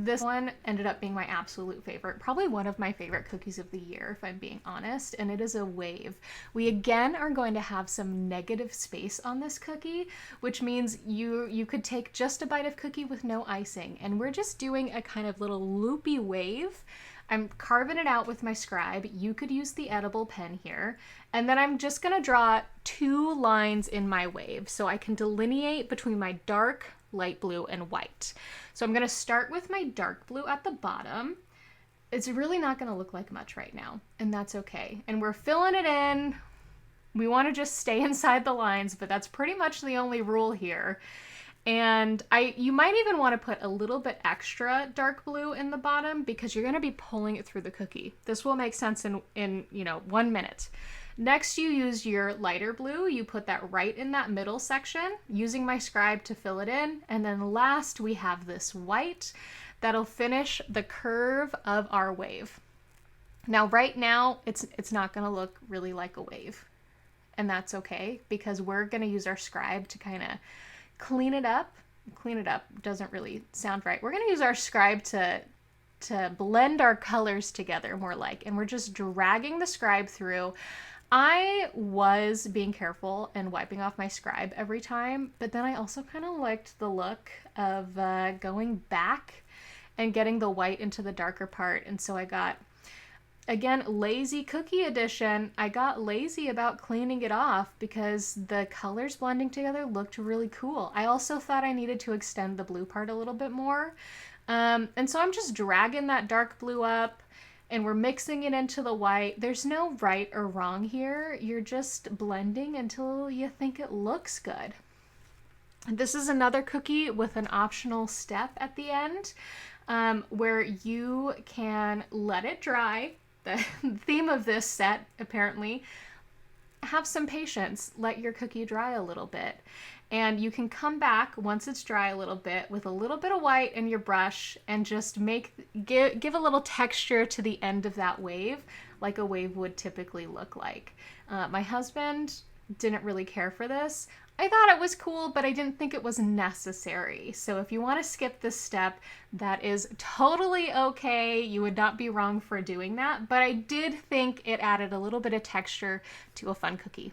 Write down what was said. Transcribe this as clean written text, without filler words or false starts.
This one ended up being my absolute favorite, probably one of my favorite cookies of the year, if I'm being honest, and it is a wave. We again are going to have some negative space on this cookie, which means you could take just a bite of cookie with no icing, and we're just doing a kind of little loopy wave. I'm carving it out with my scribe. You could use the edible pen here. And then I'm just gonna draw 2 lines in my wave so I can delineate between my dark, light blue, and white. So I'm gonna start with my dark blue at the bottom. It's really not gonna look like much right now, and that's okay. And we're filling it in. We wanna just stay inside the lines, but that's pretty much the only rule here. And you might even want to put a little bit extra dark blue in the bottom because you're going to be pulling it through the cookie. This will make sense in 1 minute. Next, you use your lighter blue. You put that right in that middle section, using my scribe to fill it in. And then last, we have this white that'll finish the curve of our wave. Now, right now, it's not going to look really like a wave. And that's okay because we're going to use our scribe to kind of clean it up. Clean it up doesn't really sound right. We're going to use our scribe to blend our colors together more like, and we're just dragging the scribe through. I was being careful and wiping off my scribe every time, but then I also kind of liked the look of going back and getting the white into the darker part. And so I got, again, lazy cookie edition. I got lazy about cleaning it off because the colors blending together looked really cool. I also thought I needed to extend the blue part a little bit more. And so I'm just dragging that dark blue up and we're mixing it into the white. There's no right or wrong here. You're just blending until you think it looks good. This is another cookie with an optional step at the end where you can let it dry. The theme of this set, apparently, have some patience. Let your cookie dry a little bit. And you can come back once it's dry a little bit with a little bit of white in your brush and just give a little texture to the end of that wave, like a wave would typically look like. My husband didn't really care for this. I thought it was cool, but I didn't think it was necessary. So if you want to skip this step, that is totally okay. You would not be wrong for doing that, but I did think it added a little bit of texture to a fun cookie.